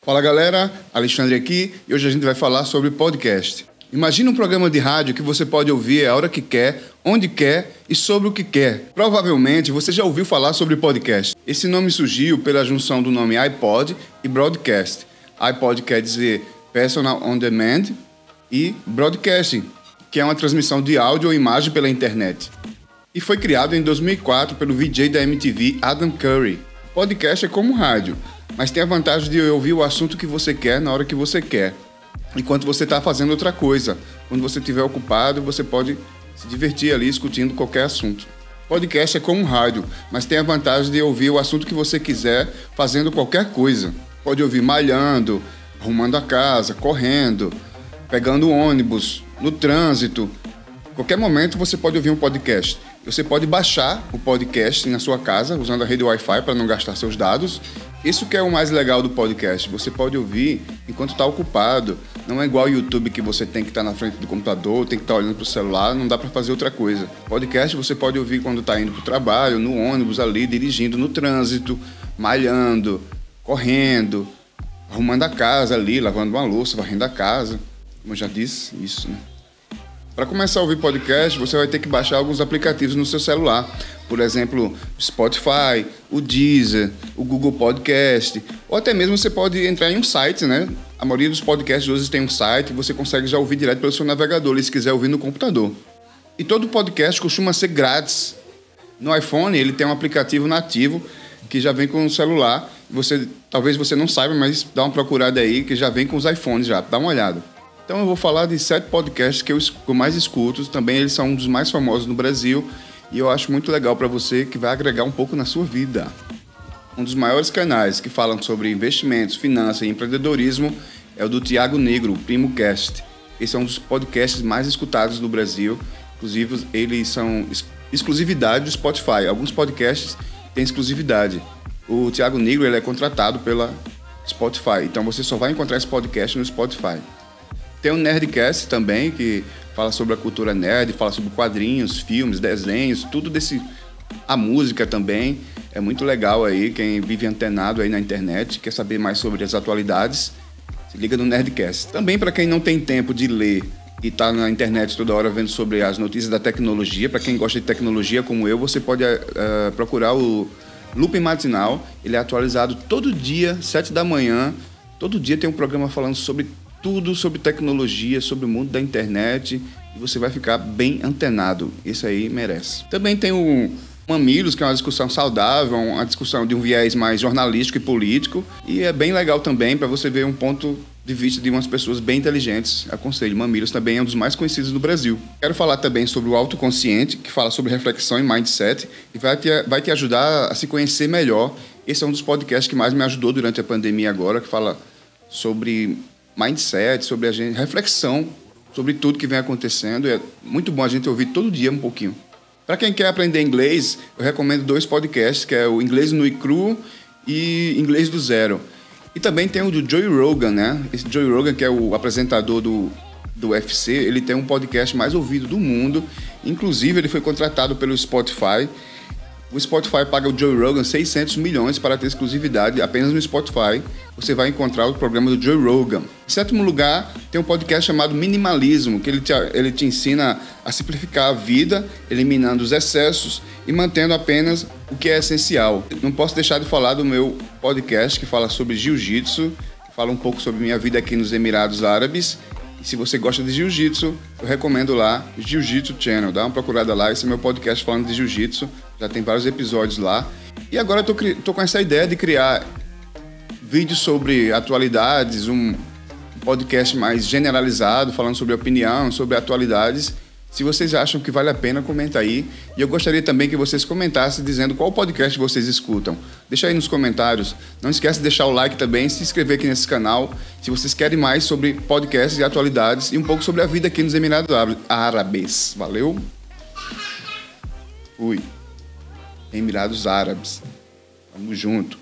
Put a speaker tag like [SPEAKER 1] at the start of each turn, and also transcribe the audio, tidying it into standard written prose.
[SPEAKER 1] Fala galera, Alexandre aqui e hoje a gente vai falar sobre podcast. Imagina um programa de rádio que você pode ouvir a hora que quer, onde quer e sobre o que quer. Provavelmente você já ouviu falar sobre podcast. Esse nome surgiu pela junção do nome iPod e Broadcast. iPod quer dizer Personal On Demand e Broadcasting, que é uma transmissão de áudio ou imagem pela internet. E foi criado em 2004 pelo VJ da MTV, Adam Curry. Podcast é como rádio, mas tem a vantagem de ouvir o assunto que você quer na hora que você quer, enquanto você está fazendo outra coisa. Quando você estiver ocupado, você pode se divertir ali escutando qualquer assunto. Podcast é como rádio, mas tem a vantagem de ouvir o assunto que você quiser fazendo qualquer coisa. Pode ouvir malhando, arrumando a casa, correndo, pegando ônibus, no trânsito. Qualquer momento você pode ouvir um podcast. Você pode baixar o podcast na sua casa, usando a rede Wi-Fi para não gastar seus dados. Isso que é o mais legal do podcast. Você pode ouvir enquanto está ocupado. Não é igual ao YouTube que você tem que estar na frente do computador, tem que estar olhando para o celular, não dá para fazer outra coisa. Podcast você pode ouvir quando está indo para o trabalho, no ônibus ali, dirigindo no trânsito, malhando, correndo, arrumando a casa ali, lavando uma louça, varrendo a casa. Como eu já disse, isso, né? Para começar a ouvir podcast, você vai ter que baixar alguns aplicativos no seu celular. Por exemplo, o Spotify, o Deezer, o Google Podcast. Ou até mesmo você pode entrar em um site, né? A maioria dos podcasts hoje tem um site e você consegue já ouvir direto pelo seu navegador, se quiser ouvir no computador. E todo podcast costuma ser grátis. No iPhone, ele tem um aplicativo nativo que já vem com o celular. Talvez você não saiba, mas dá uma procurada aí que já vem com os iPhones já. Dá uma olhada. Então eu vou falar de 7 podcasts que eu mais escuto. Também eles são um dos mais famosos no Brasil. E eu acho muito legal para você, que vai agregar um pouco na sua vida. Um dos maiores canais que falam sobre investimentos, finanças e empreendedorismo é o do Thiago Negro, o Primo Cast. Esse é um dos podcasts mais escutados no Brasil. Inclusive, eles são exclusividade do Spotify. Alguns podcasts têm exclusividade. O Thiago Negro ele é contratado pela Spotify. Então você só vai encontrar esse podcast no Spotify. Tem o Nerdcast também, que fala sobre a cultura nerd, fala sobre quadrinhos, filmes, desenhos, tudo desse... A música também é muito legal aí, quem vive antenado aí na internet, quer saber mais sobre as atualidades, se liga no Nerdcast. Também para quem não tem tempo de ler e tá na internet toda hora vendo sobre as notícias da tecnologia, para quem gosta de tecnologia como eu, você pode procurar o Looping Matinal. Ele é atualizado todo dia, 7 da manhã, todo dia tem um programa falando sobre tudo sobre tecnologia, sobre o mundo da internet, e você vai ficar bem antenado. Isso aí merece. Também tem o Mamilos, que é uma discussão saudável, uma discussão de um viés mais jornalístico e político, e é bem legal também para você ver um ponto de vista de umas pessoas bem inteligentes. Aconselho, Mamilos também é um dos mais conhecidos do Brasil. Quero falar também sobre o Autoconsciente, que fala sobre reflexão e mindset, e vai te ajudar a se conhecer melhor. Esse é um dos podcasts que mais me ajudou durante a pandemia agora, que fala sobre mindset, sobre a gente, reflexão sobre tudo que vem acontecendo. É muito bom a gente ouvir todo dia um pouquinho. Para quem quer aprender inglês, eu recomendo 2 podcasts, que é o Inglês Nu e Cru e Inglês do Zero. E também tem o do Joe Rogan, né? Esse Joe Rogan, que é o apresentador do UFC, ele tem um podcast mais ouvido do mundo. Inclusive, ele foi contratado pelo Spotify. O Spotify paga o Joe Rogan 600 milhões para ter exclusividade. Apenas no Spotify você vai encontrar o programa do Joe Rogan. Em 7º lugar, tem um podcast chamado Minimalismo, que ele te ensina a simplificar a vida, eliminando os excessos e mantendo apenas o que é essencial. Não posso deixar de falar do meu podcast, que fala sobre jiu-jitsu, que fala um pouco sobre minha vida aqui nos Emirados Árabes. E se você gosta de jiu-jitsu, eu recomendo lá o Jiu-Jitsu Channel. Dá uma procurada lá, esse é meu podcast falando de jiu-jitsu. Já tem vários episódios lá. E agora eu tô com essa ideia de criar vídeos sobre atualidades, um podcast mais generalizado, falando sobre opinião, sobre atualidades. Se vocês acham que vale a pena, comenta aí. E eu gostaria também que vocês comentassem dizendo qual podcast vocês escutam. Deixa aí nos comentários. Não esquece de deixar o like também, se inscrever aqui nesse canal. Se vocês querem mais sobre podcasts e atualidades e um pouco sobre a vida aqui nos Emirados Árabes. Valeu? Fui. Emirados Árabes. Tamo junto.